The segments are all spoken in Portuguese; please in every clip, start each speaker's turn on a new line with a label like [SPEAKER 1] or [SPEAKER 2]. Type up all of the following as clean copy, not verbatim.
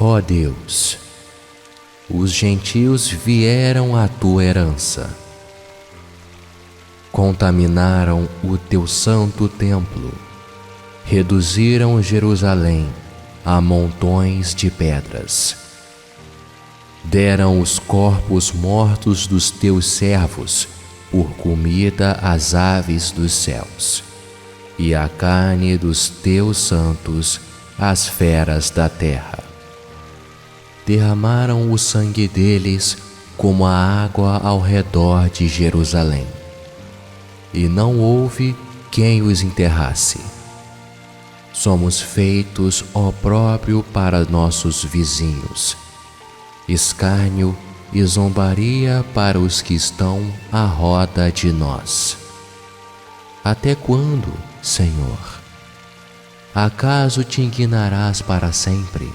[SPEAKER 1] Ó Deus, os gentios vieram à tua herança, contaminaram o teu santo templo, reduziram Jerusalém a montões de pedras. Deram os corpos mortos dos teus servos por comida às aves dos céus, e a carne dos teus santos às feras da terra. Derramaram o sangue deles como a água ao redor de Jerusalém, e não houve quem os enterrasse. Somos feitos opróbrio para nossos vizinhos, escárnio e zombaria para os que estão à roda de nós. Até quando, Senhor? Acaso te indignarás para sempre?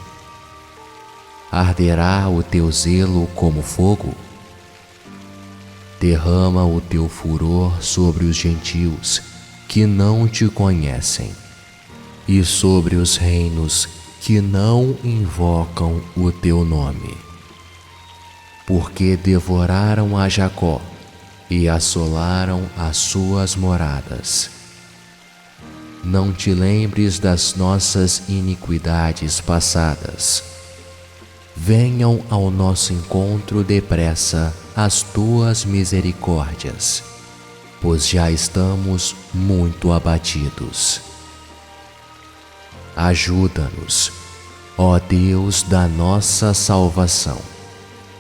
[SPEAKER 1] Arderá o teu zelo como fogo? Derrama o teu furor sobre os gentios que não te conhecem e sobre os reinos que não invocam o teu nome. Porque devoraram a Jacó e assolaram as suas moradas. Não te lembres das nossas iniquidades passadas. Venham ao nosso encontro depressa as tuas misericórdias, pois já estamos muito abatidos. Ajuda-nos, ó Deus da nossa salvação,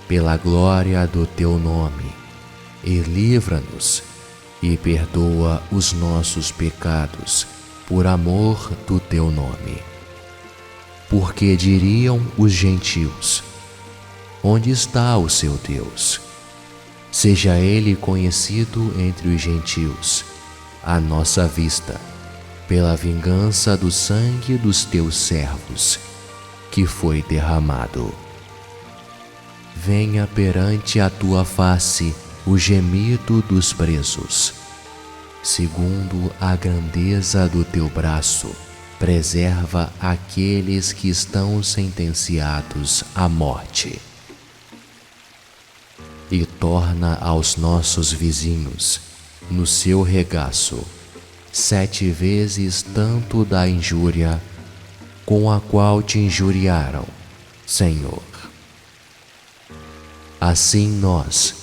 [SPEAKER 1] pela glória do teu nome, e livra-nos e perdoa os nossos pecados por amor do teu nome. Porque diriam os gentios: onde está o seu Deus? Seja ele conhecido entre os gentios, à nossa vista, pela vingança do sangue dos teus servos, que foi derramado. Venha perante a tua face o gemido dos presos. Segundo a grandeza do teu braço, preserva aqueles que estão sentenciados à morte. E torna aos nossos vizinhos, no seu regaço, 7 vezes tanto da injúria com a qual te injuriaram, Senhor. Assim nós,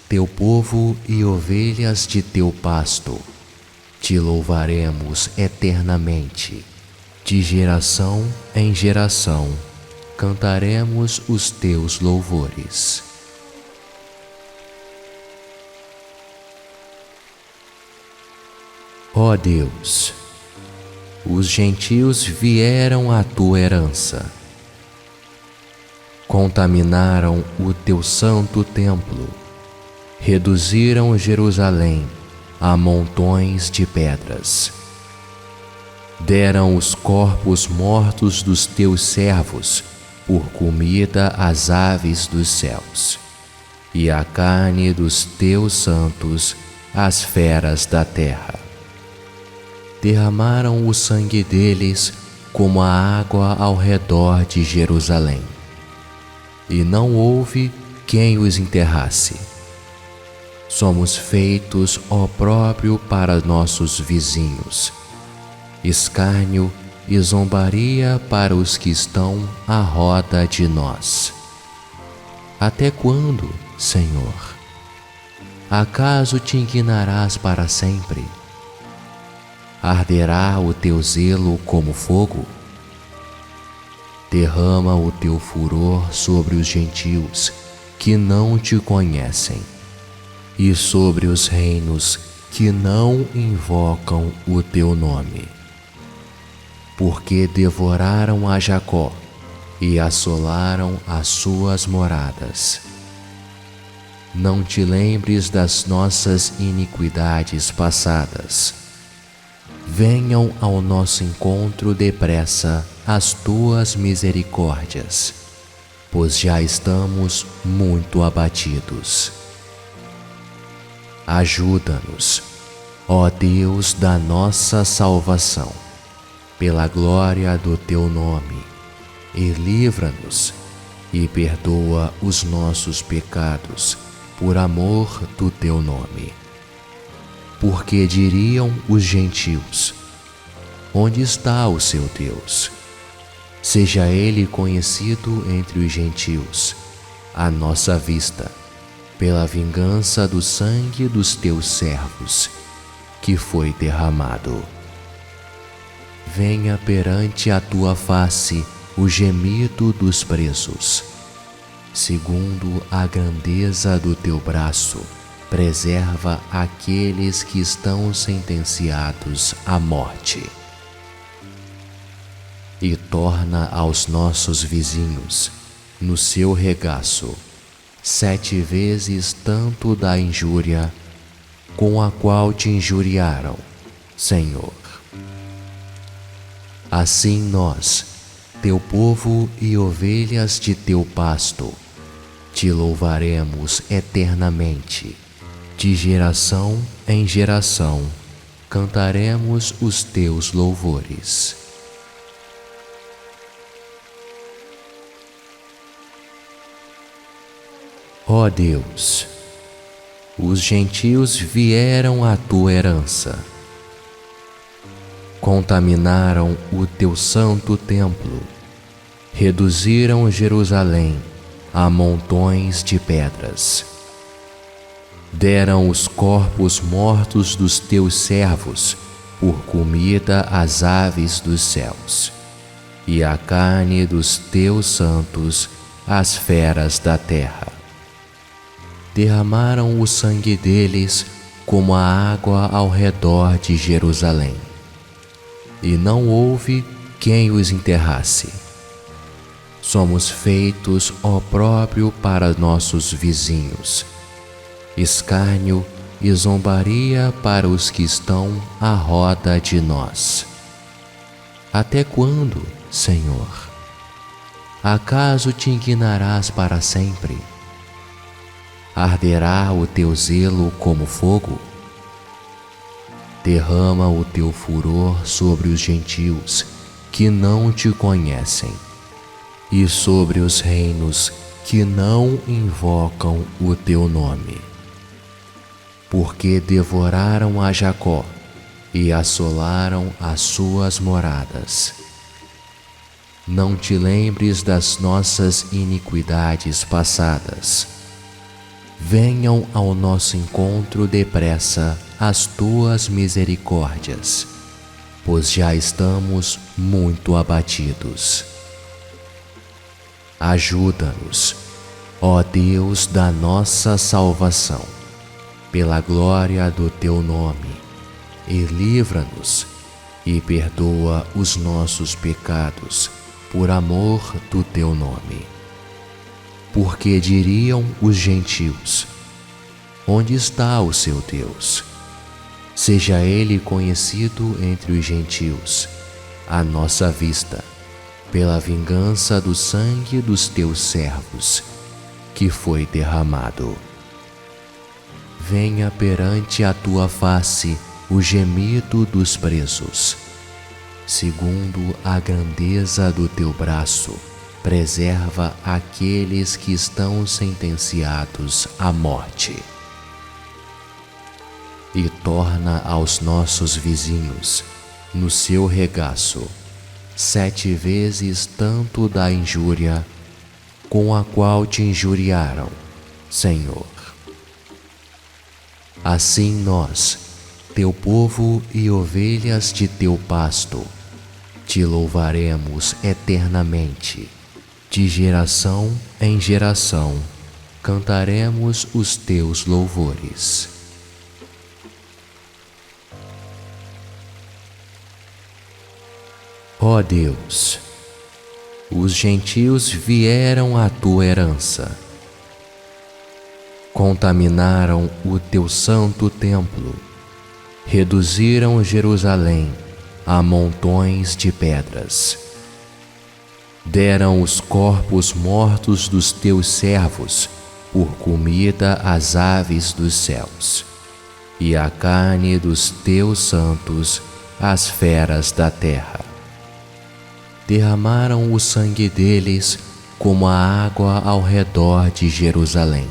[SPEAKER 1] teu povo e ovelhas de teu pasto, te louvaremos eternamente. De geração em geração, cantaremos os teus louvores. Ó Deus, os gentios vieram à tua herança, contaminaram o teu santo templo, reduziram Jerusalém a montões de pedras. Deram os corpos mortos dos teus servos por comida às aves dos céus, e a carne dos teus santos às feras da terra. Derramaram o sangue deles como a água ao redor de Jerusalém, e não houve quem os enterrasse. Somos feitos opróbrio para nossos vizinhos, escárnio e zombaria para os que estão à roda de nós. Até quando, Senhor? Acaso te indignarás para sempre? Arderá o teu zelo como fogo? Derrama o teu furor sobre os gentios que não te conhecem e sobre os reinos que não invocam o teu nome. Porque devoraram a Jacó e assolaram as suas moradas. Não te lembres das nossas iniquidades passadas. Venham ao nosso encontro depressa as tuas misericórdias, pois já estamos muito abatidos. Ajuda-nos, ó Deus da nossa salvação, pela glória do teu nome, e livra-nos e perdoa os nossos pecados, por amor do teu nome. Porque diriam os gentios: onde está o seu Deus? Seja ele conhecido entre os gentios, à nossa vista, pela vingança do sangue dos teus servos, que foi derramado. Venha perante a tua face o gemido dos presos. Segundo a grandeza do teu braço, preserva aqueles que estão sentenciados à morte. E torna aos nossos vizinhos, no seu regaço, 7 vezes tanto da injúria com a qual te injuriaram, Senhor. Assim nós, teu povo e ovelhas de teu pasto, te louvaremos eternamente. De geração em geração, cantaremos os teus louvores. Ó Deus, os gentios vieram à tua herança, contaminaram o teu santo templo, reduziram Jerusalém a montões de pedras. Deram os corpos mortos dos teus servos por comida às aves dos céus, e a carne dos teus santos às feras da terra. Derramaram o sangue deles como a água ao redor de Jerusalém, e não houve quem os enterrasse. Somos feitos opróbrio para nossos vizinhos, escárnio e zombaria para os que estão à roda de nós. Até quando, Senhor? Acaso te indignarás para sempre? Arderá o teu zelo como fogo? Derrama o teu furor sobre os gentios que não te conhecem, e sobre os reinos que não invocam o teu nome. Porque devoraram a Jacó e assolaram as suas moradas. Não te lembres das nossas iniquidades passadas. Venham ao nosso encontro depressa as tuas misericórdias, pois já estamos muito abatidos. Ajuda-nos, ó Deus da nossa salvação, pela glória do teu nome, e livra-nos e perdoa os nossos pecados, por amor do teu nome. Porque diriam os gentios: onde está o seu Deus? Seja ele conhecido entre os gentios, à nossa vista, pela vingança do sangue dos teus servos, que foi derramado. Venha perante a tua face o gemido dos presos. Segundo a grandeza do teu braço, preserva aqueles que estão sentenciados à morte. E torna aos nossos vizinhos, no seu regaço, 7 vezes tanto da injúria com a qual te injuriaram, Senhor. Assim nós, teu povo e ovelhas de teu pasto, te louvaremos eternamente. De geração em geração, cantaremos os teus louvores. Ó Deus, os gentios vieram à tua herança, contaminaram o teu santo templo, reduziram Jerusalém a montões de pedras. Deram os corpos mortos dos teus servos por comida às aves dos céus, e a carne dos teus santos às feras da terra. derramaram o sangue deles como a água ao redor de Jerusalém.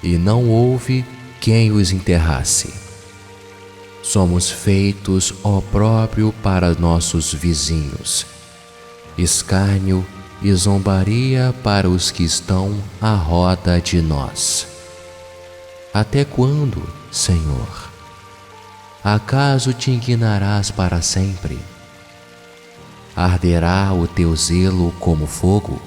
[SPEAKER 1] E não houve quem os enterrasse. Somos feitos opróbrio para nossos vizinhos, escárnio e zombaria para os que estão à roda de nós. Até quando, Senhor? Acaso te indignarás para sempre? Arderá o teu zelo como fogo?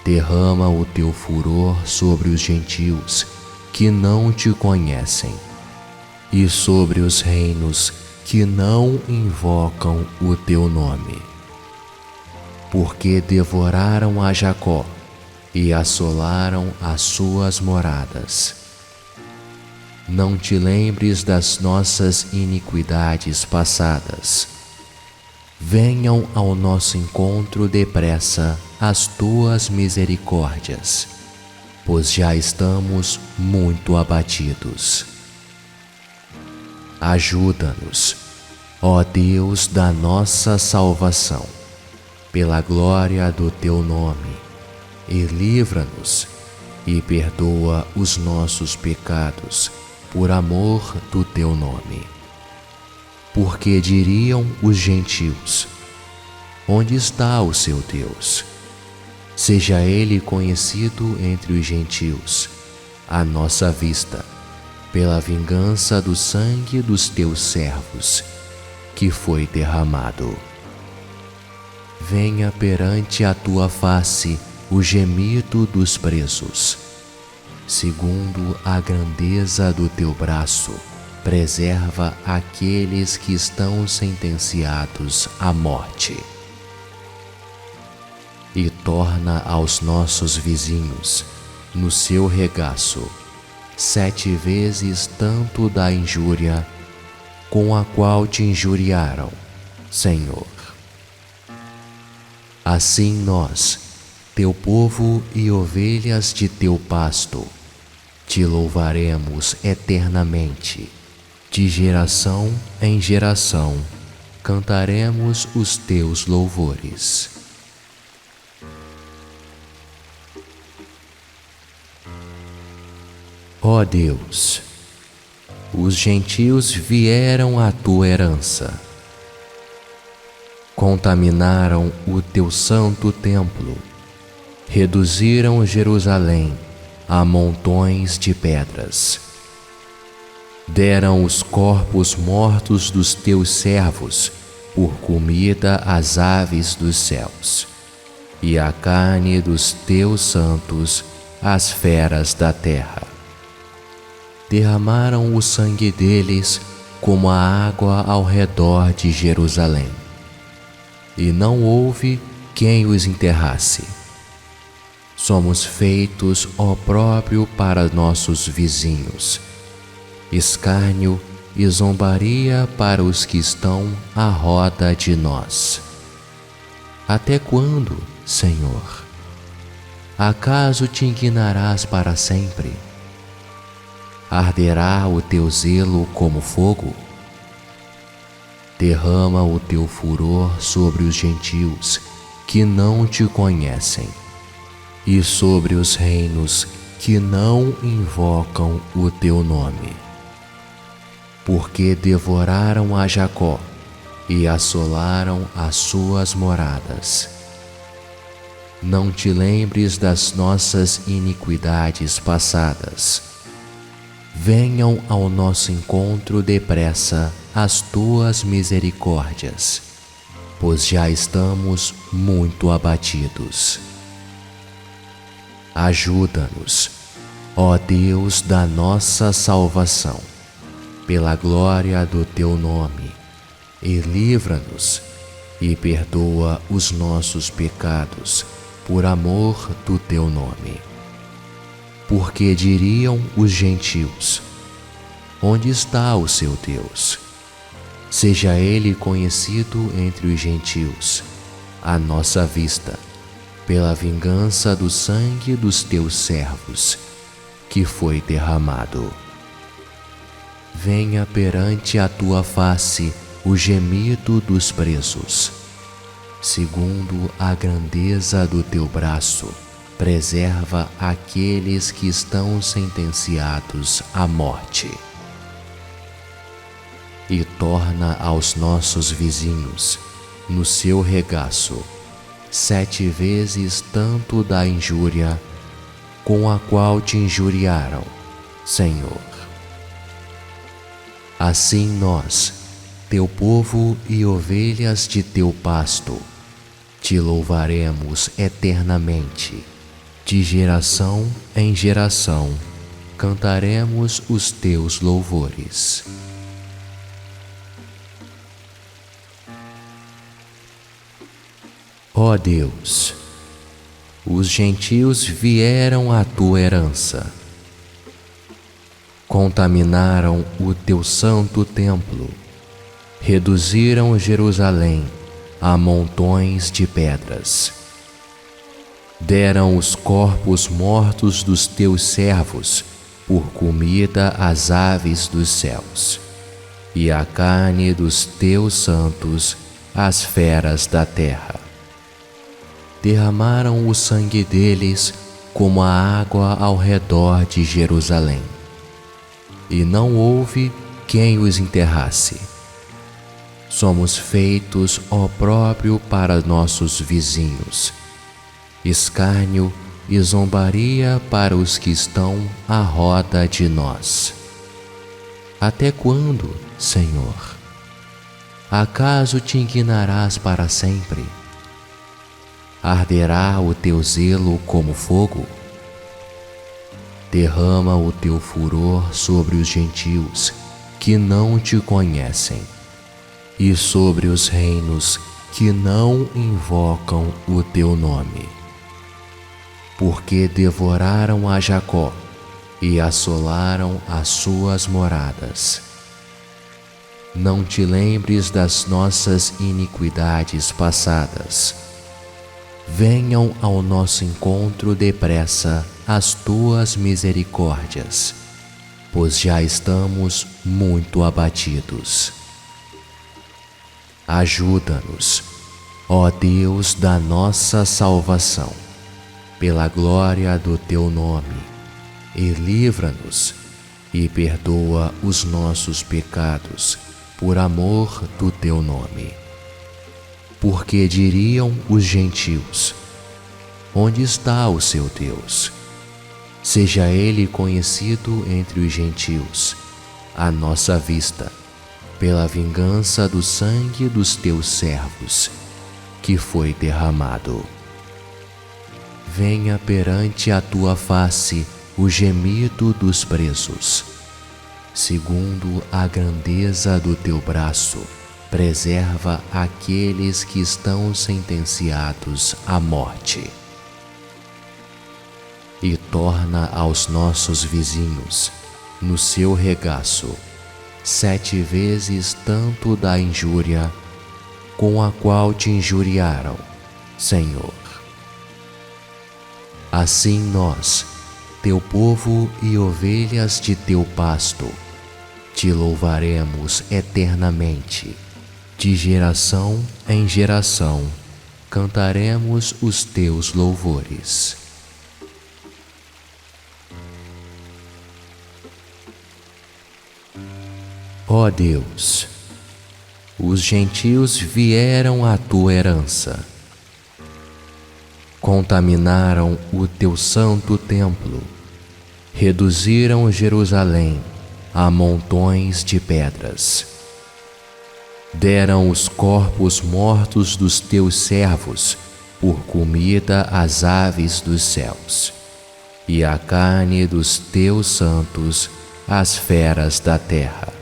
[SPEAKER 1] Derrama o teu furor sobre os gentios que não te conhecem e sobre os reinos que não invocam o teu nome. Porque devoraram a Jacó e assolaram as suas moradas. Não te lembres das nossas iniquidades passadas. Venham ao nosso encontro depressa as tuas misericórdias, pois já estamos muito abatidos. Ajuda-nos, ó Deus da nossa salvação, pela glória do teu nome, e livra-nos e perdoa os nossos pecados por amor do teu nome. Porque diriam os gentios: onde está o seu Deus? Seja ele conhecido entre os gentios, à nossa vista, pela vingança do sangue dos teus servos, que foi derramado. Venha perante a tua face o gemido dos presos. Segundo a grandeza do teu braço, preserva aqueles que estão sentenciados à morte. E torna aos nossos vizinhos, no seu regaço, 7 vezes tanto da injúria com a qual te injuriaram, Senhor. Assim nós, teu povo e ovelhas de teu pasto, te louvaremos eternamente. De geração em geração, cantaremos os teus louvores. Ó Deus, os gentios vieram à tua herança, contaminaram o teu santo templo, reduziram Jerusalém a montões de pedras. Deram os corpos mortos dos teus servos por comida às aves dos céus, e a carne dos teus santos às feras da terra. Derramaram o sangue deles como a água ao redor de Jerusalém, e não houve quem os enterrasse. Somos feitos opróbrio para nossos vizinhos, escárnio e zombaria para os que estão à roda de nós. Até quando, Senhor? Acaso te indignarás para sempre? Arderá o teu zelo como fogo? Derrama o teu furor sobre os gentios que não te conhecem e sobre os reinos que não invocam o teu nome. Porque devoraram a Jacó e assolaram as suas moradas. Não te lembres das nossas iniquidades passadas. Venham ao nosso encontro depressa as tuas misericórdias, pois já estamos muito abatidos. Ajuda-nos, ó Deus da nossa salvação, pela glória do teu nome, e livra-nos e perdoa os nossos pecados por amor do teu nome. Porque diriam os gentios: onde está o seu Deus? Seja ele conhecido entre os gentios, à nossa vista, pela vingança do sangue dos teus servos, que foi derramado. Venha perante a tua face o gemido dos presos. segundo a grandeza do teu braço, preserva aqueles que estão sentenciados à morte. E torna aos nossos vizinhos, no seu regaço, 7 vezes tanto da injúria com a qual te injuriaram, Senhor. Assim nós, teu povo e ovelhas de teu pasto, te louvaremos eternamente. De geração em geração, cantaremos os teus louvores. Ó Deus, os gentios vieram à tua herança, contaminaram o teu santo templo, reduziram Jerusalém a montões de pedras. Deram os corpos mortos dos teus servos por comida às aves dos céus, e a carne dos teus santos às feras da terra. Derramaram o sangue deles como a água ao redor de Jerusalém, e não houve quem os enterrasse. Somos feitos opróbrio para nossos vizinhos, escárnio e zombaria para os que estão à roda de nós. Até quando, Senhor? Acaso te indignarás para sempre? Arderá o teu zelo como fogo? Derrama o teu furor sobre os gentios que não te conhecem e sobre os reinos que não invocam o teu nome. Porque devoraram a Jacó e assolaram as suas moradas. Não te lembres das nossas iniquidades passadas. Venham ao nosso encontro depressa as tuas misericórdias, pois já estamos muito abatidos. Ajuda-nos, ó Deus da nossa salvação, pela glória do teu nome, e livra-nos e perdoa os nossos pecados por amor do teu nome. Porque diriam os gentios: onde está o seu Deus? Seja ele conhecido entre os gentios, à nossa vista, pela vingança do sangue dos teus servos, que foi derramado. Venha perante a tua face o gemido dos presos. Segundo a grandeza do teu braço, preserva aqueles que estão sentenciados à morte. E torna aos nossos vizinhos, no seu regaço, 7 vezes tanto da injúria com a qual te injuriaram, Senhor. Assim nós, teu povo e ovelhas de teu pasto, te louvaremos eternamente. De geração em geração, cantaremos os teus louvores. Ó Deus, os gentios vieram à tua herança, contaminaram o teu santo templo, reduziram Jerusalém a montões de pedras. Deram os corpos mortos dos teus servos por comida às aves dos céus, e a carne dos teus santos às feras da terra.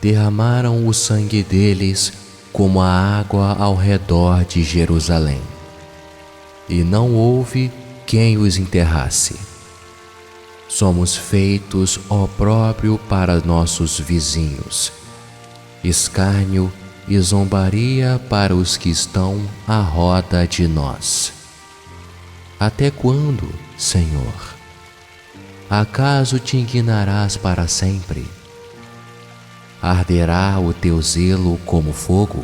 [SPEAKER 1] Derramaram o sangue deles como a água ao redor de Jerusalém, e não houve quem os enterrasse. Somos feitos opróbrio para nossos vizinhos, escárnio e zombaria para os que estão à roda de nós. Até quando, Senhor? Acaso te indignarás para sempre? Arderá o teu zelo como fogo?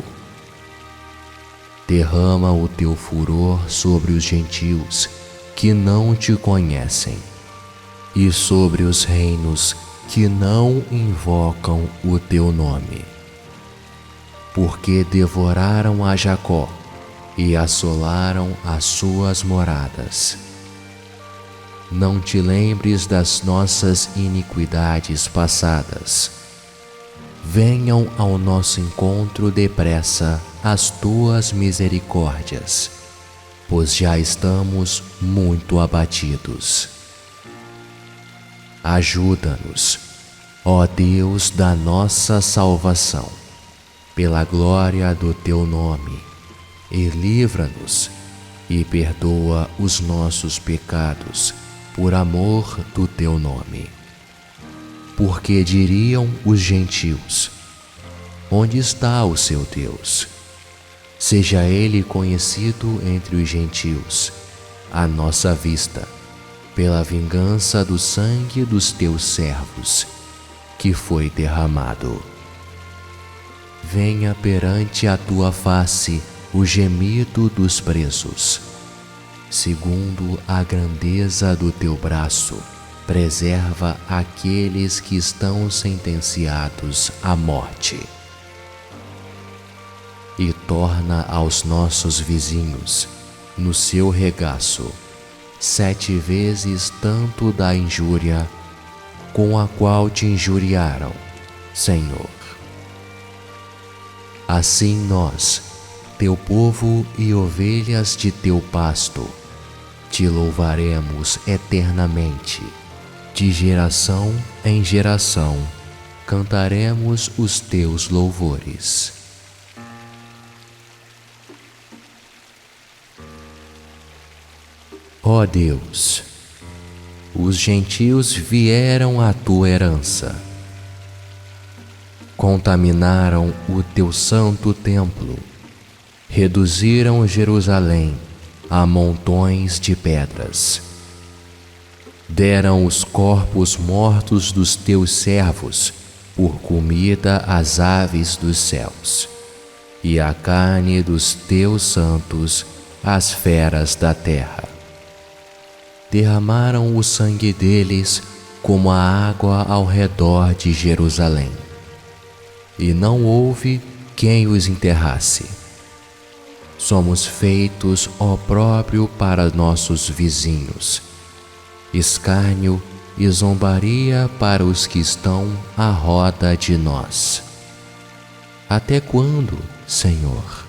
[SPEAKER 1] Derrama o teu furor sobre os gentios que não te conhecem e sobre os reinos que não invocam o teu nome. Porque devoraram a Jacó e assolaram as suas moradas. Não te lembres das nossas iniquidades passadas. Venham ao nosso encontro depressa as tuas misericórdias, pois já estamos muito abatidos. Ajuda-nos, ó Deus da nossa salvação, pela glória do teu nome, e livra-nos e perdoa os nossos pecados por amor do teu nome. Porque diriam os gentios: onde está o seu Deus? Seja ele conhecido entre os gentios, à nossa vista, pela vingança do sangue dos teus servos, que foi derramado. Venha perante a tua face o gemido dos presos. Segundo a grandeza do teu braço, preserva aqueles que estão sentenciados à morte. E torna aos nossos vizinhos, no seu regaço, 7 vezes tanto da injúria com a qual te injuriaram, Senhor. Assim nós, teu povo e ovelhas de teu pasto, te louvaremos eternamente. De geração em geração, cantaremos os teus louvores. Ó Deus, os gentios vieram à tua herança, contaminaram o teu santo templo, reduziram Jerusalém a montões de pedras. Deram os corpos mortos dos teus servos por comida às aves dos céus, e a carne dos teus santos às feras da terra. Derramaram o sangue deles como a água ao redor de Jerusalém, e não houve quem os enterrasse. Somos feitos opróbrio para nossos vizinhos, escárnio e zombaria para os que estão à roda de nós. Até quando, Senhor?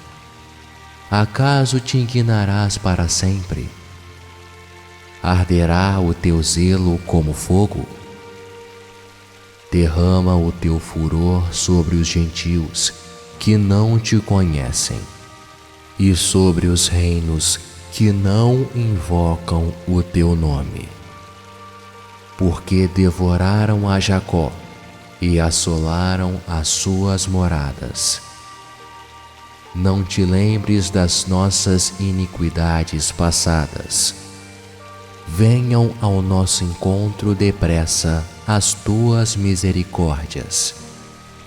[SPEAKER 1] Acaso te indignarás para sempre? Arderá o teu zelo como fogo? Derrama o teu furor sobre os gentios que não te conhecem e sobre os reinos que não invocam o teu nome. Porque devoraram a Jacó e assolaram as suas moradas. Não te lembres das nossas iniquidades passadas. Venham ao nosso encontro depressa as tuas misericórdias,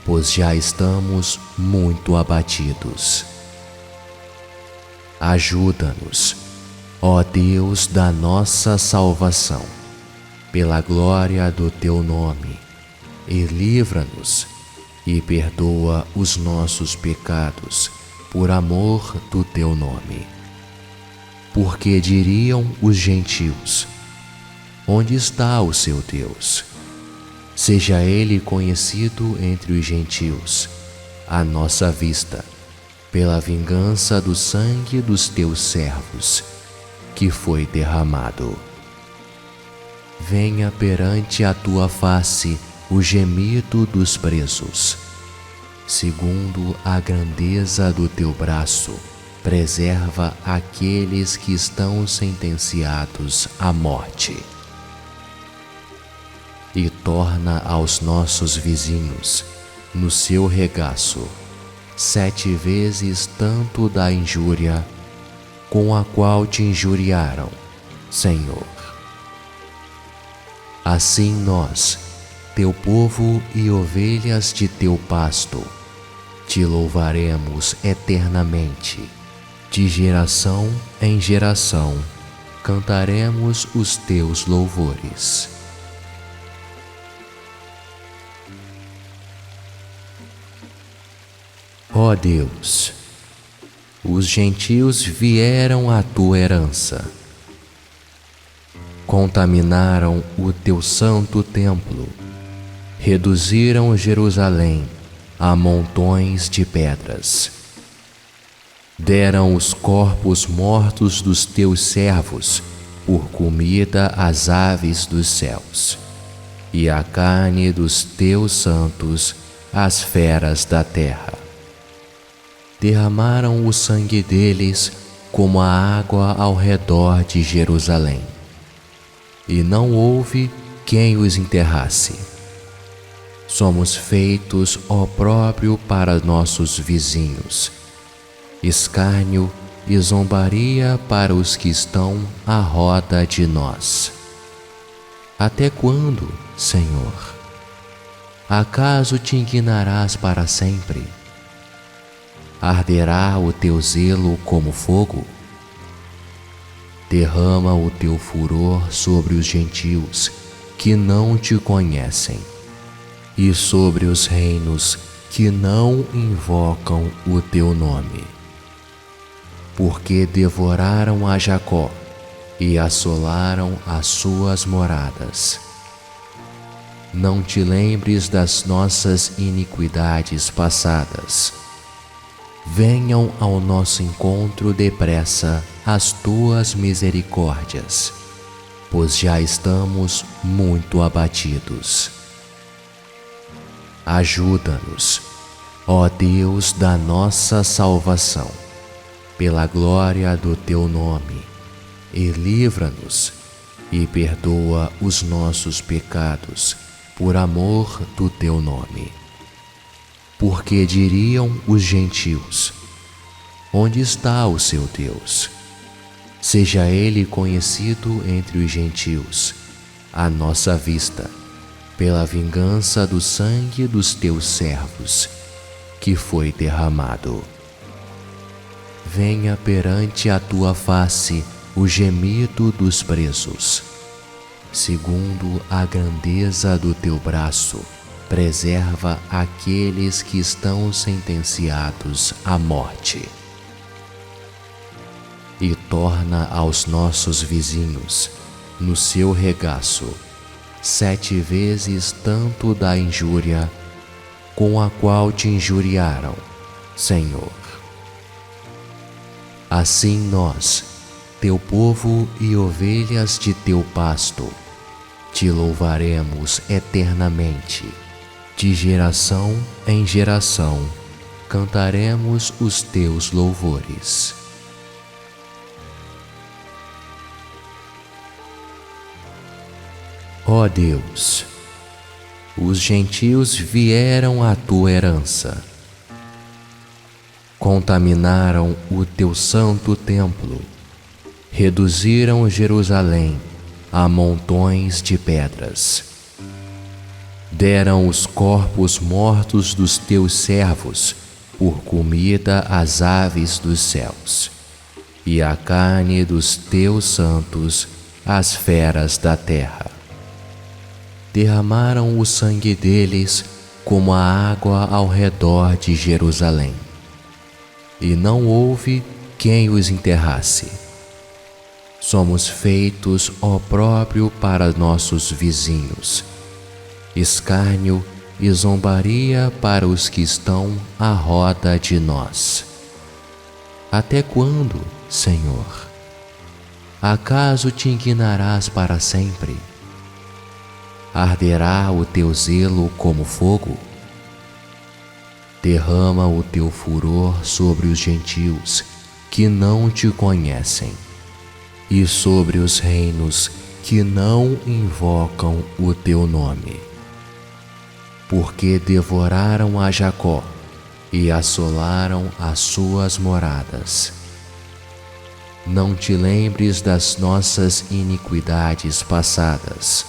[SPEAKER 1] pois já estamos muito abatidos. Ajuda-nos, ó Deus da nossa salvação, pela glória do teu nome, e livra-nos e perdoa os nossos pecados por amor do teu nome. Porque diriam os gentios: onde está o seu Deus? Seja ele conhecido entre os gentios, à nossa vista, pela vingança do sangue dos teus servos, que foi derramado. Venha perante a tua face o gemido dos presos. Segundo a grandeza do teu braço, preserva aqueles que estão sentenciados à morte. E torna aos nossos vizinhos, no seu regaço, 7 vezes tanto da injúria com a qual te injuriaram, Senhor. Assim nós, teu povo e ovelhas de teu pasto, te louvaremos eternamente. De geração em geração cantaremos os teus louvores. Ó Deus, os gentios vieram à tua herança, contaminaram o teu santo templo, reduziram Jerusalém a montões de pedras. Deram os corpos mortos dos teus servos por comida às aves dos céus, e a carne dos teus santos às feras da terra. Derramaram o sangue deles como a água ao redor de Jerusalém, e não houve quem os enterrasse. Somos feitos opróbrio para nossos vizinhos, escárnio e zombaria para os que estão à roda de nós. Até quando, Senhor? Acaso te indignarás para sempre? Arderá o teu zelo como fogo? Derrama o teu furor sobre os gentios que não te conhecem e sobre os reinos que não invocam o teu nome. Porque devoraram a Jacó e assolaram as suas moradas. Não te lembres das nossas iniquidades passadas. Venham ao nosso encontro depressa as tuas misericórdias, pois já estamos muito abatidos. Ajuda-nos, ó Deus da nossa salvação, pela glória do teu nome, e livra-nos e perdoa os nossos pecados por amor do teu nome. Porque diriam os gentios: onde está o seu Deus? Seja ele conhecido entre os gentios, à nossa vista, pela vingança do sangue dos teus servos, que foi derramado. Venha perante a tua face o gemido dos presos. Segundo a grandeza do teu braço, preserva aqueles que estão sentenciados à morte. E torna aos nossos vizinhos, no seu regaço, 7 vezes tanto da injúria com a qual te injuriaram, Senhor. Assim nós, teu povo e ovelhas de teu pasto, te louvaremos eternamente. De geração em geração cantaremos os teus louvores. Ó Deus, os gentios vieram à tua herança, contaminaram o teu santo templo, reduziram Jerusalém a montões de pedras. Deram os corpos mortos dos teus servos por comida às aves dos céus, e a carne dos teus santos às feras da terra. Derramaram o sangue deles como a água ao redor de Jerusalém, e não houve quem os enterrasse. Somos feitos opróbrio para nossos vizinhos, escárnio e zombaria para os que estão à roda de nós. Até quando, Senhor? Acaso te indignarás para sempre? Arderá o teu zelo como fogo? Derrama o teu furor sobre os gentios que não te conhecem e sobre os reinos que não invocam o teu nome. Porque devoraram a Jacó e assolaram as suas moradas. Não te lembres das nossas iniquidades passadas.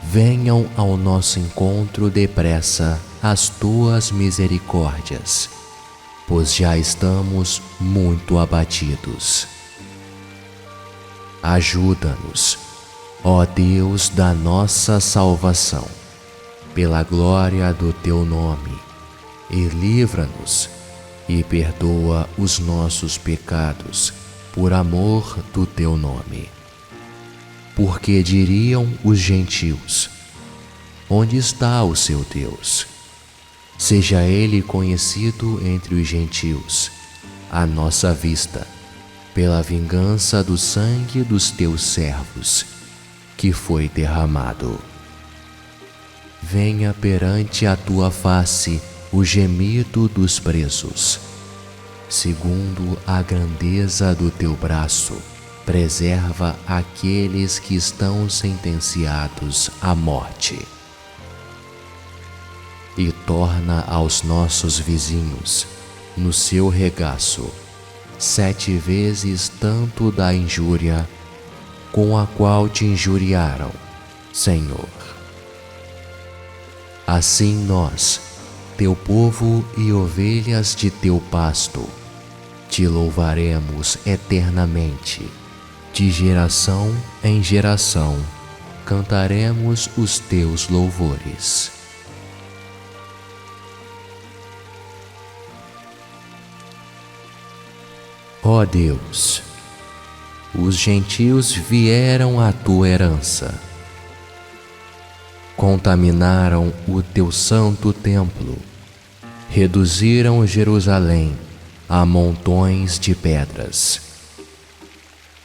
[SPEAKER 1] Venham ao nosso encontro depressa as tuas misericórdias, pois já estamos muito abatidos. Ajuda-nos, ó Deus da nossa salvação, pela glória do teu nome, e livra-nos e perdoa os nossos pecados, por amor do teu nome. Porque diriam os gentios: onde está o seu Deus? Seja ele conhecido entre os gentios, à nossa vista, pela vingança do sangue dos teus servos, que foi derramado. Venha perante a tua face o gemido dos presos. Segundo a grandeza do teu braço, preserva aqueles que estão sentenciados à morte. E torna aos nossos vizinhos, no seu regaço, 7 vezes tanto da injúria com a qual te injuriaram, Senhor. Assim nós, teu povo e ovelhas de teu pasto, te louvaremos eternamente. De geração em geração, cantaremos os teus louvores. Ó Deus, os gentios vieram à tua herança, contaminaram o teu santo templo, reduziram Jerusalém a montões de pedras.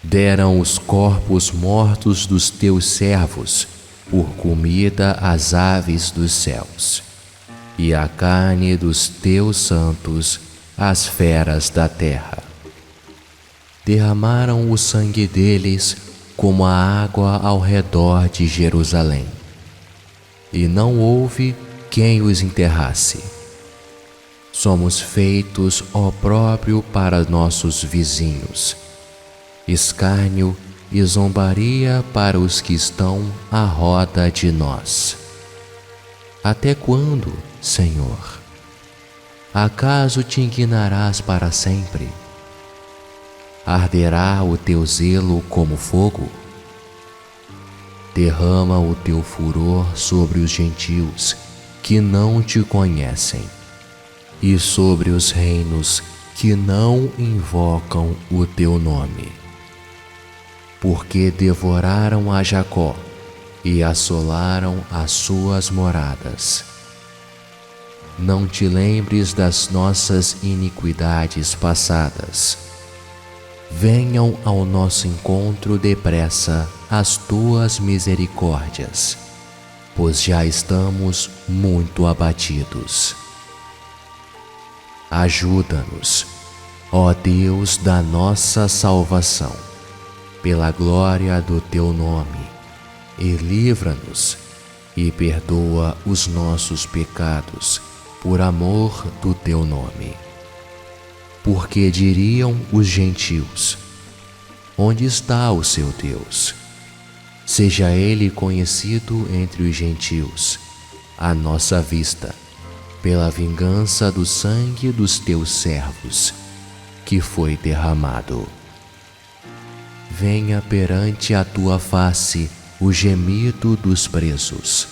[SPEAKER 1] Deram os corpos mortos dos teus servos por comida às aves dos céus, e a carne dos teus santos às feras da terra. Derramaram o sangue deles como a água ao redor de Jerusalém, e não houve quem os enterrasse. Somos feitos opróbrio para nossos vizinhos, escárnio e zombaria para os que estão à roda de nós. Até quando, Senhor? Acaso te indignarás para sempre? Arderá o teu zelo como fogo? Derrama o teu furor sobre os gentios que não te conhecem, e sobre os reinos que não invocam o teu nome. Porque devoraram a Jacó e assolaram as suas moradas. Não te lembres das nossas iniquidades passadas. Venham ao nosso encontro depressa as tuas misericórdias, pois já estamos muito abatidos. Ajuda-nos, ó Deus da nossa salvação, pela glória do teu nome, e livra-nos e perdoa os nossos pecados, por amor do teu nome. Porque diriam os gentios: onde está o seu Deus? Seja ele conhecido entre os gentios, à nossa vista, pela vingança do sangue dos teus servos, que foi derramado. Venha perante a tua face o gemido dos presos.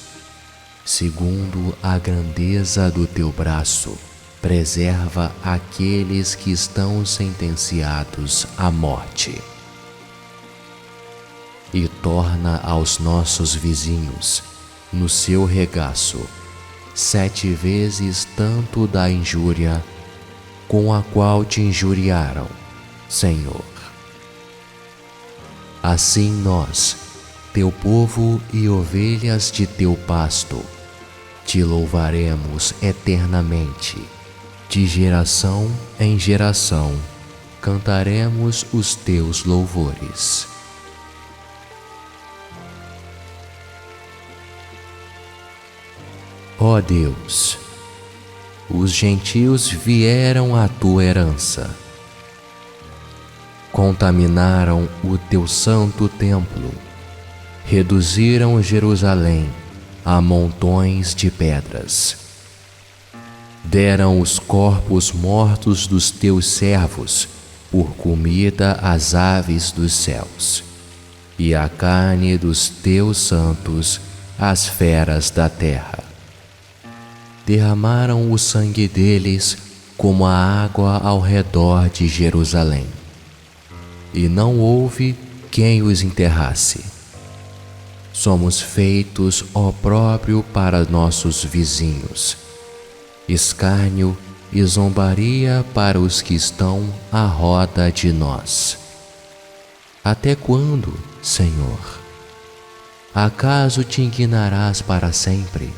[SPEAKER 1] Segundo a grandeza do teu braço, preserva aqueles que estão sentenciados à morte. E torna aos nossos vizinhos, no seu regaço, 7 vezes tanto da injúria com a qual te injuriaram, Senhor. Assim nós, teu povo e ovelhas de teu pasto, te louvaremos eternamente. De geração em geração, cantaremos os teus louvores. Ó Deus, os gentios vieram à tua herança, contaminaram o teu santo templo, reduziram Jerusalém a montões de pedras. Deram os corpos mortos dos teus servos por comida às aves dos céus, e a carne dos teus santos às feras da terra. Derramaram o sangue deles como a água ao redor de Jerusalém, e não houve quem os enterrasse. Somos feitos opróbrio para nossos vizinhos, escárnio e zombaria para os que estão à roda de nós. Até quando, Senhor? Acaso te indignarás para sempre?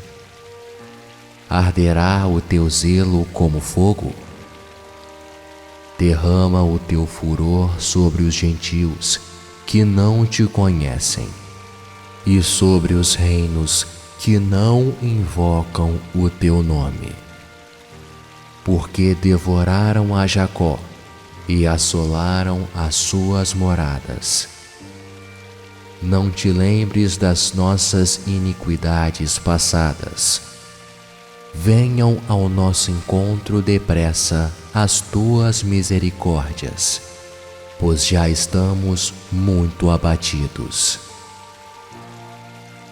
[SPEAKER 1] Arderá o teu zelo como fogo? Derrama o teu furor sobre os gentios que não te conhecem e sobre os reinos que não invocam o teu nome. Porque devoraram a Jacó e assolaram as suas moradas. Não te lembres das nossas iniquidades passadas. Venham ao nosso encontro depressa as tuas misericórdias, pois já estamos muito abatidos.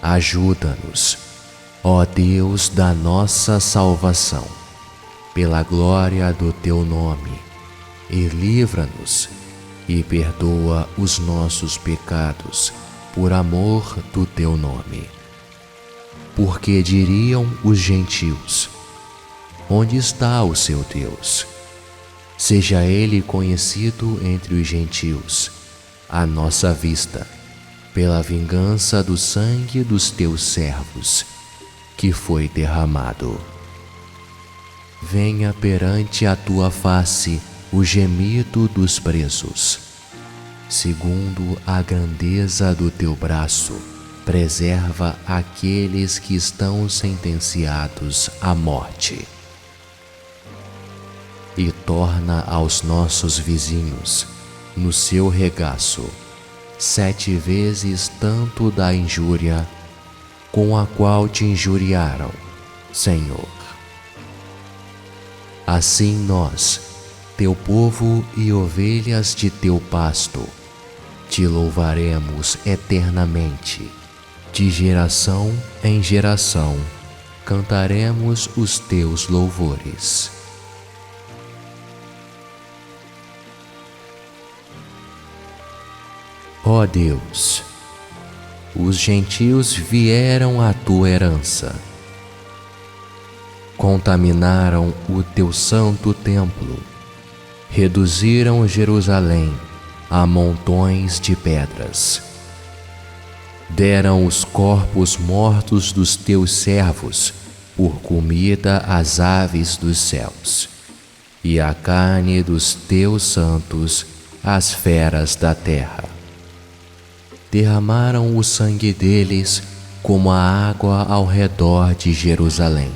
[SPEAKER 1] Ajuda-nos, ó Deus da nossa salvação, pela glória do teu nome, e livra-nos e perdoa os nossos pecados por amor do teu nome. Porque diriam os gentios: onde está o seu Deus? Seja ele conhecido entre os gentios, à nossa vista, pela vingança do sangue dos teus servos, que foi derramado. Venha perante a tua face o gemido dos presos. Segundo a grandeza do teu braço, preserva aqueles que estão sentenciados à morte. E torna aos nossos vizinhos, no seu regaço, 7 vezes tanto da injúria com a qual te injuriaram, Senhor. Assim nós, teu povo e ovelhas de teu pasto, te louvaremos eternamente. De geração em geração, cantaremos os teus louvores. Ó Deus, os gentios vieram à tua herança, contaminaram o teu santo templo, reduziram Jerusalém a montões de pedras. Deram os corpos mortos dos teus servos por comida às aves dos céus, e a carne dos teus santos às feras da terra. Derramaram o sangue deles como a água ao redor de Jerusalém,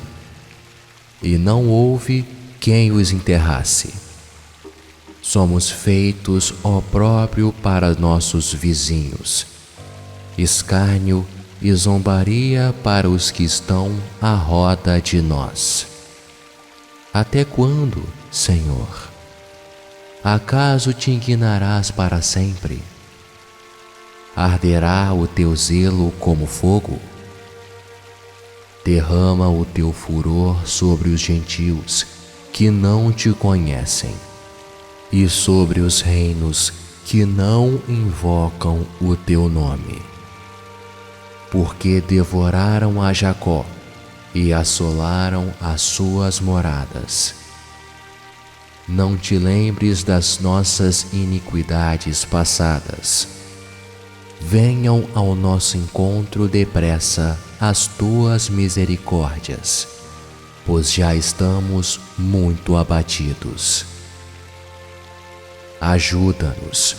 [SPEAKER 1] e não houve quem os enterrasse. Somos feitos opróbrio para nossos vizinhos, escárnio e zombaria para os que estão à roda de nós. Até quando, Senhor? Acaso te indignarás para sempre? Arderá o teu zelo como fogo? Derrama o teu furor sobre os gentios que não te conhecem e sobre os reinos que não invocam o teu nome. Porque devoraram a Jacó e assolaram as suas moradas. Não te lembres das nossas iniquidades passadas. Venham ao nosso encontro depressa as tuas misericórdias, pois já estamos muito abatidos. Ajuda-nos,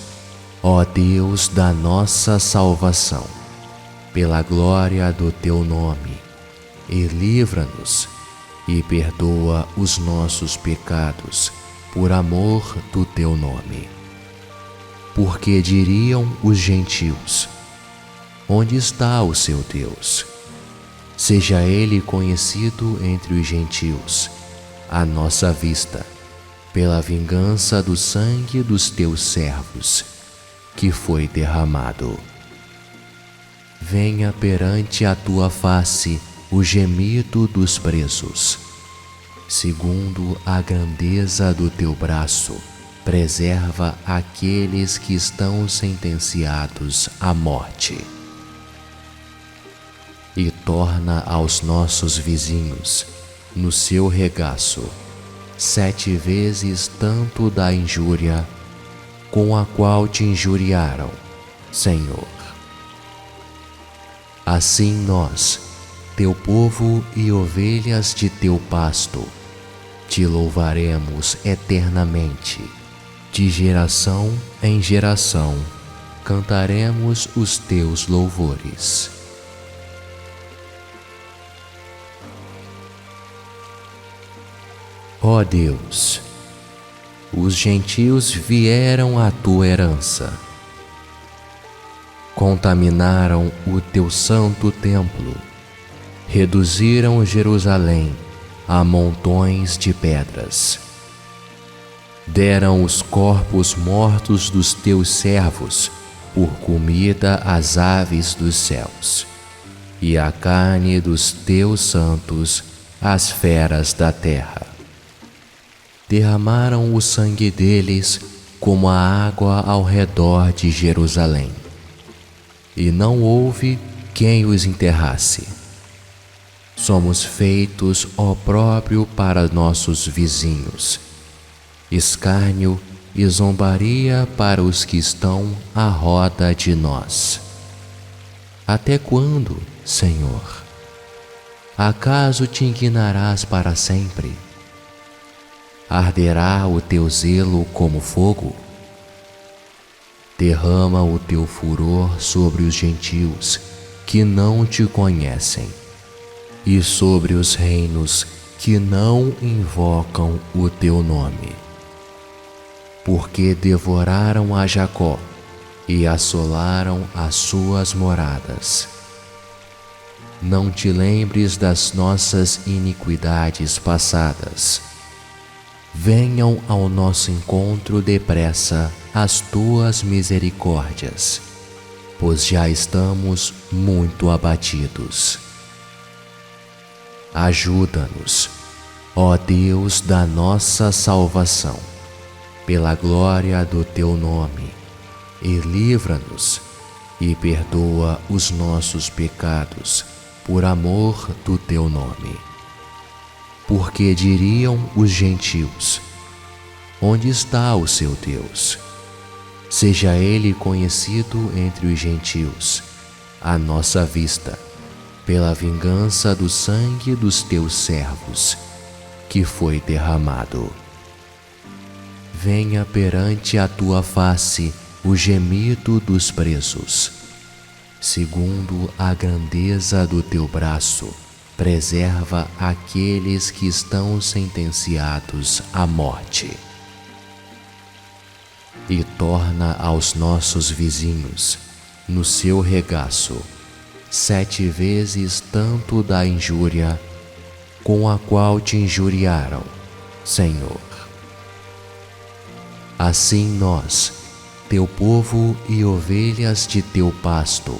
[SPEAKER 1] ó Deus da nossa salvação, pela glória do teu nome, e livra-nos e perdoa os nossos pecados por amor do teu nome. Porque diriam os gentios: onde está o seu Deus? Seja ele conhecido entre os gentios, à nossa vista, pela vingança do sangue dos teus servos, que foi derramado. Venha perante a tua face o gemido dos presos. Segundo a grandeza do teu braço, preserva aqueles que estão sentenciados à morte. E torna aos nossos vizinhos, no seu regaço, 7 vezes tanto da injúria com a qual te injuriaram, Senhor. Assim nós, teu povo e ovelhas de teu pasto, te louvaremos eternamente. De geração em geração, cantaremos os teus louvores. Ó Deus, os gentios vieram à tua herança, contaminaram o teu santo templo, reduziram Jerusalém a montões de pedras. Deram os corpos mortos dos teus servos por comida às aves dos céus, e a carne dos teus santos às feras da terra. Derramaram o sangue deles como a água ao redor de Jerusalém, e não houve quem os enterrasse. Somos feitos opróbrio para nossos vizinhos, escárnio e zombaria para os que estão à roda de nós. Até quando, Senhor? Acaso te indignarás para sempre? Arderá o teu zelo como fogo? Derrama o teu furor sobre os gentios que não te conhecem, e sobre os reinos que não invocam o teu nome. Porque devoraram a Jacó e assolaram as suas moradas. Não te lembres das nossas iniquidades passadas. Venham ao nosso encontro depressa as tuas misericórdias, pois já estamos muito abatidos. Ajuda-nos, ó Deus da nossa salvação, pela glória do teu nome, e livra-nos e perdoa os nossos pecados por amor do teu nome. Porque diriam os gentios: onde está o seu Deus? Seja ele conhecido entre os gentios, à nossa vista, pela vingança do sangue dos teus servos, que foi derramado. Venha perante a tua face o gemido dos presos. Segundo a grandeza do teu braço, preserva aqueles que estão sentenciados à morte. E torna aos nossos vizinhos, no seu regaço, 7 vezes tanto da injúria com a qual te injuriaram, Senhor. Assim nós, teu povo e ovelhas de teu pasto,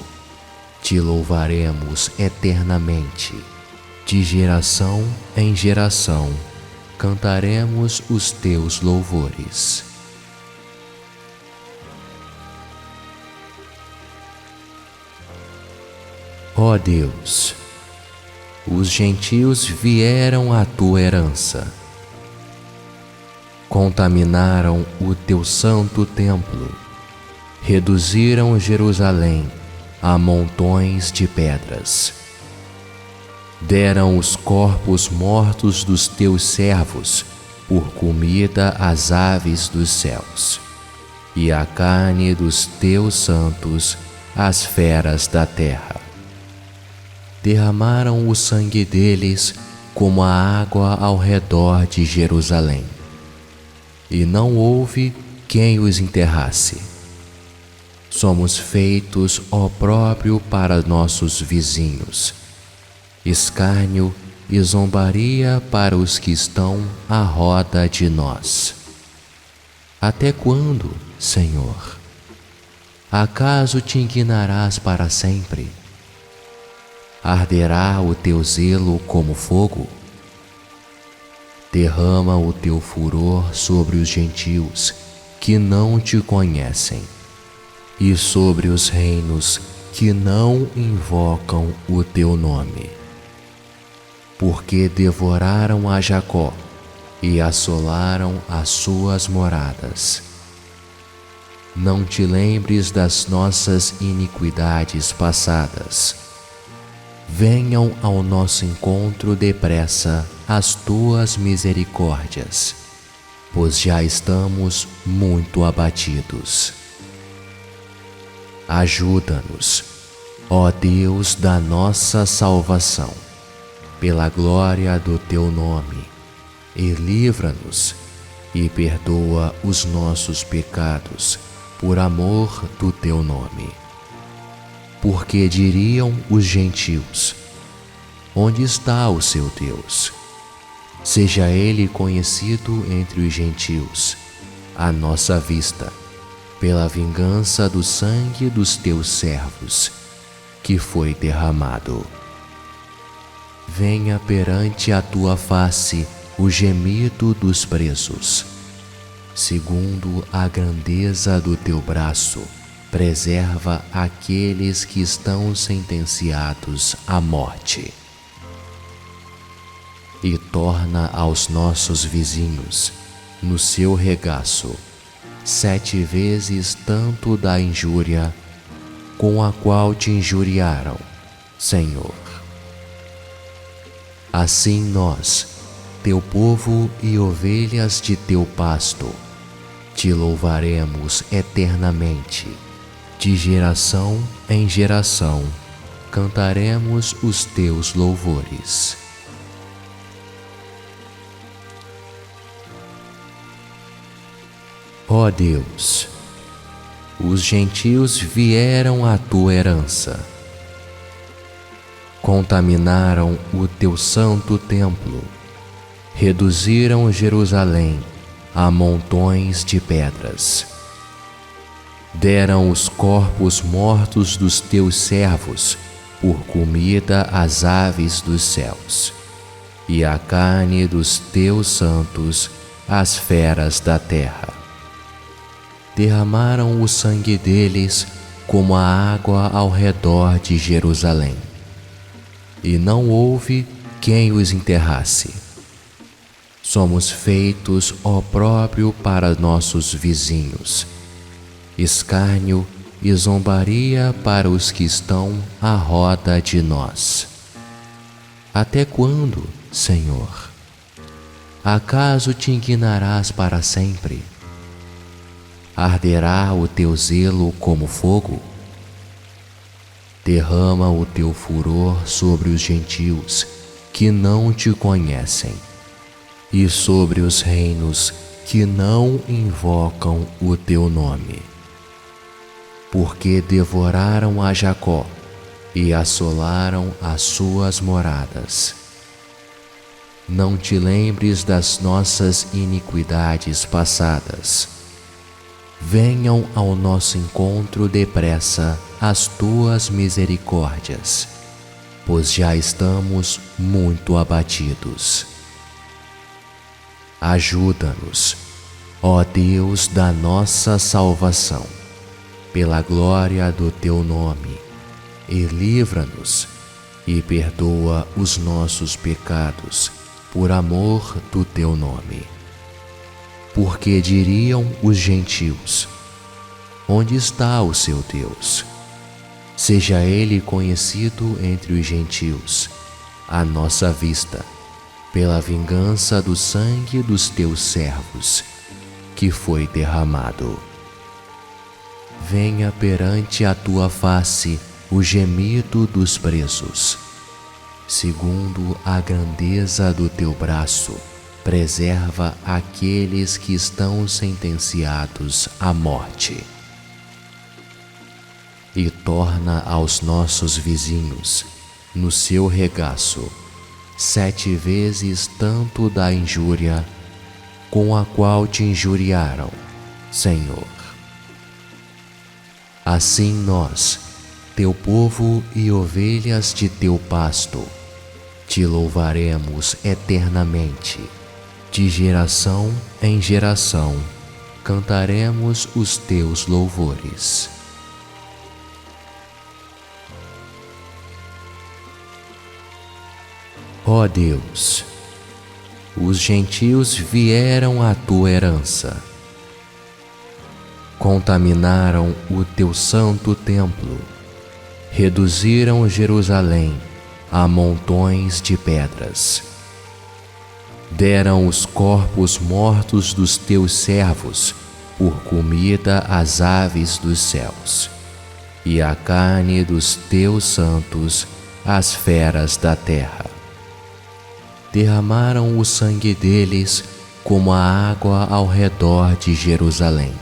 [SPEAKER 1] te louvaremos eternamente. De geração em geração, cantaremos os teus louvores. Ó Deus, os gentios vieram à tua herança, contaminaram o teu santo templo, reduziram Jerusalém a montões de pedras. Deram os corpos mortos dos teus servos por comida às aves dos céus, e a carne dos teus santos às feras da terra. Derramaram o sangue deles como a água ao redor de Jerusalém, e não houve quem os enterrasse. Somos feitos opróbrio para nossos vizinhos, escárnio e zombaria para os que estão à roda de nós. Até quando, Senhor? Acaso te indignarás para sempre? Arderá o teu zelo como fogo? Derrama o teu furor sobre os gentios que não te conhecem e sobre os reinos que não invocam o teu nome. Porque devoraram a Jacó e assolaram as suas moradas. Não te lembres das nossas iniquidades passadas. Venham ao nosso encontro depressa as tuas misericórdias, pois já estamos muito abatidos. Ajuda-nos, ó Deus da nossa salvação, pela glória do teu nome, e livra-nos e perdoa os nossos pecados por amor do teu nome. Porque diriam os gentios: onde está o seu Deus? Seja ele conhecido entre os gentios, à nossa vista, pela vingança do sangue dos teus servos, que foi derramado. Venha perante a tua face o gemido dos presos. Segundo a grandeza do teu braço, preserva aqueles que estão sentenciados à morte. E torna aos nossos vizinhos, no seu regaço, 7 vezes tanto da injúria com a qual te injuriaram, Senhor. Assim nós, teu povo e ovelhas de teu pasto, te louvaremos eternamente. De geração em geração, cantaremos os teus louvores. Ó Deus, os gentios vieram à tua herança, contaminaram o teu santo templo, reduziram Jerusalém a montões de pedras. Deram os corpos mortos dos teus servos por comida às aves dos céus, e a carne dos teus santos às feras da terra. Derramaram o sangue deles como a água ao redor de Jerusalém, e não houve quem os enterrasse. Somos feitos opróbrio para nossos vizinhos, escárnio e zombaria para os que estão à roda de nós. Até quando, Senhor? Acaso te indignarás para sempre? Arderá o teu zelo como fogo? Derrama o teu furor sobre os gentios que não te conhecem e sobre os reinos que não invocam o teu nome. Porque devoraram a Jacó e assolaram as suas moradas. Não te lembres das nossas iniquidades passadas. Venham ao nosso encontro depressa as tuas misericórdias, pois já estamos muito abatidos. Ajuda-nos, ó Deus da nossa salvação, pela glória do teu nome, e livra-nos e perdoa os nossos pecados por amor do teu nome. Porque diriam os gentios: onde está o seu Deus? Seja ele conhecido entre os gentios, à nossa vista, pela vingança do sangue dos teus servos, que foi derramado. Venha perante a tua face o gemido dos presos. Segundo a grandeza do teu braço, preserva aqueles que estão sentenciados à morte. E torna aos nossos vizinhos, no seu regaço, 7 vezes tanto da injúria com a qual te injuriaram, Senhor. Assim nós, teu povo e ovelhas de teu pasto, te louvaremos eternamente. De geração em geração, cantaremos os teus louvores. Ó Deus, os gentios vieram à tua herança, contaminaram o teu santo templo, reduziram Jerusalém a montões de pedras. Deram os corpos mortos dos teus servos por comida às aves dos céus, e a carne dos teus santos às feras da terra. Derramaram o sangue deles como a água ao redor de Jerusalém,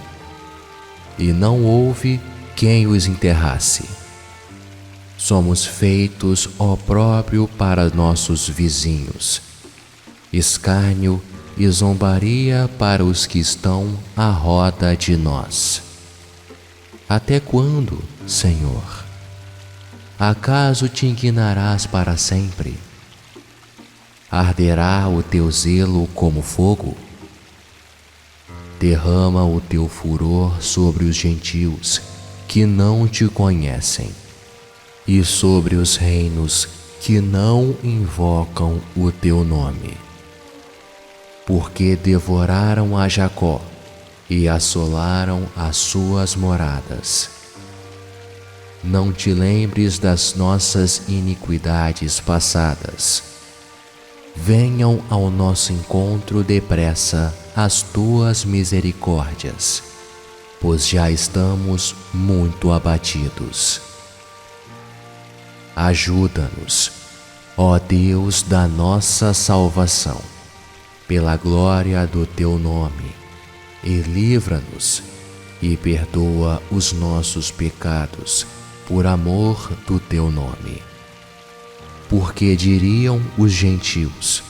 [SPEAKER 1] e não houve quem os enterrasse. Somos feitos opróbrio para nossos vizinhos, escárnio e zombaria para os que estão à roda de nós. Até quando, Senhor? Acaso te indignarás para sempre? Arderá o teu zelo como fogo? Derrama o teu furor sobre os gentios que não te conhecem e sobre os reinos que não invocam o teu nome. Porque devoraram a Jacó e assolaram as suas moradas. Não te lembres das nossas iniquidades passadas. Venham ao nosso encontro depressa as tuas misericórdias, pois já estamos muito abatidos. Ajuda-nos, ó Deus da nossa salvação, pela glória do teu nome, e livra-nos e perdoa os nossos pecados por amor do teu nome. Porque diriam os gentios: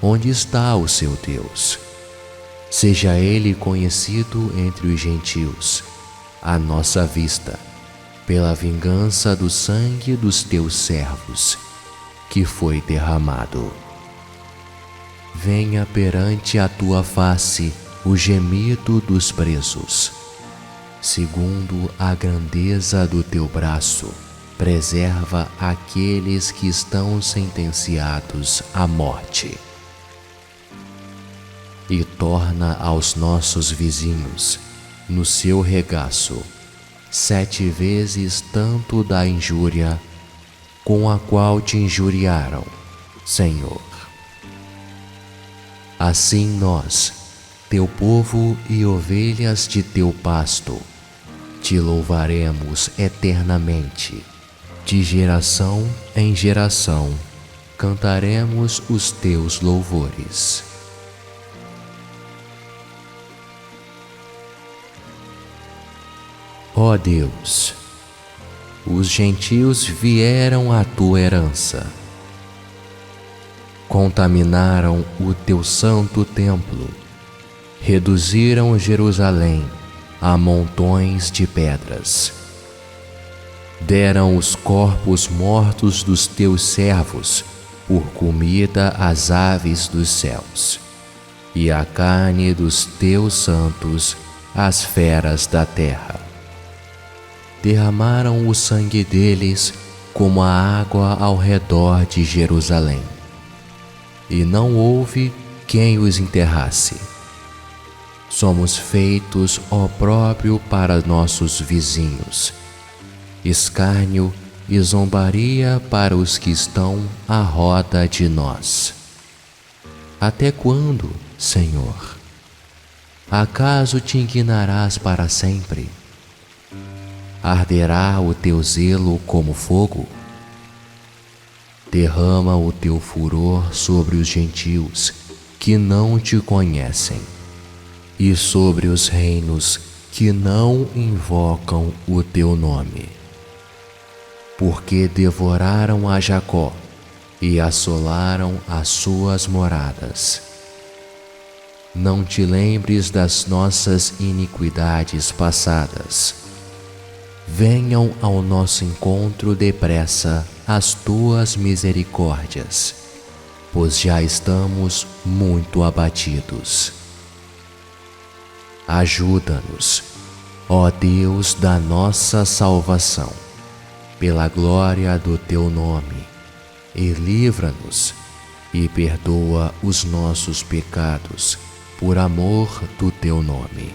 [SPEAKER 1] onde está o seu Deus? Seja ele conhecido entre os gentios, à nossa vista, pela vingança do sangue dos teus servos, que foi derramado. Venha perante a tua face o gemido dos presos. Segundo a grandeza do teu braço, preserva aqueles que estão sentenciados à morte. E torna aos nossos vizinhos, no seu regaço, 7 vezes tanto da injúria com a qual te injuriaram, Senhor. Assim nós, teu povo e ovelhas de teu pasto, te louvaremos eternamente. De geração em geração, cantaremos os teus louvores. Ó Deus, os gentios vieram à tua herança, contaminaram o teu santo templo, reduziram Jerusalém a montões de pedras. Deram os corpos mortos dos teus servos por comida às aves dos céus, e a carne dos teus santos às feras da terra. Derramaram o sangue deles como a água ao redor de Jerusalém, e não houve quem os enterrasse. Somos feitos opróbrio para nossos vizinhos, escárnio e zombaria para os que estão à roda de nós. Até quando, Senhor? Acaso te indignarás para sempre? Arderá o teu zelo como fogo? Derrama o teu furor sobre os gentios que não te conhecem e sobre os reinos que não invocam o teu nome. Porque devoraram a Jacó e assolaram as suas moradas. Não te lembres das nossas iniquidades passadas. Venham ao nosso encontro depressa as tuas misericórdias, pois já estamos muito abatidos. Ajuda-nos, ó Deus da nossa salvação, pela glória do teu nome, e livra-nos e perdoa os nossos pecados por amor do teu nome.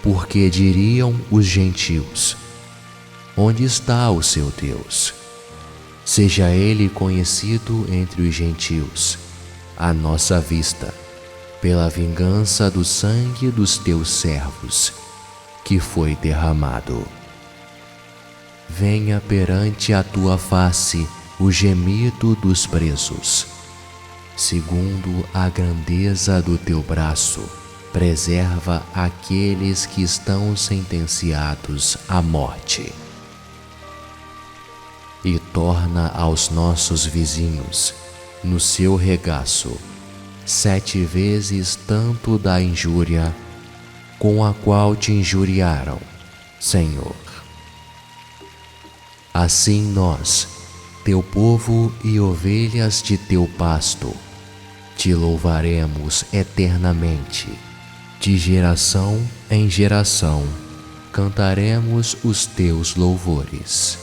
[SPEAKER 1] Porque diriam os gentios: onde está o seu Deus? Seja ele conhecido entre os gentios, à nossa vista, pela vingança do sangue dos teus servos, que foi derramado. Venha perante a tua face o gemido dos presos. Segundo a grandeza do teu braço, preserva aqueles que estão sentenciados à morte. E torna aos nossos vizinhos, no seu regaço, 7 vezes tanto da injúria com a qual te injuriaram, Senhor. Assim nós, teu povo e ovelhas de teu pasto, te louvaremos eternamente. De geração em geração, cantaremos os teus louvores.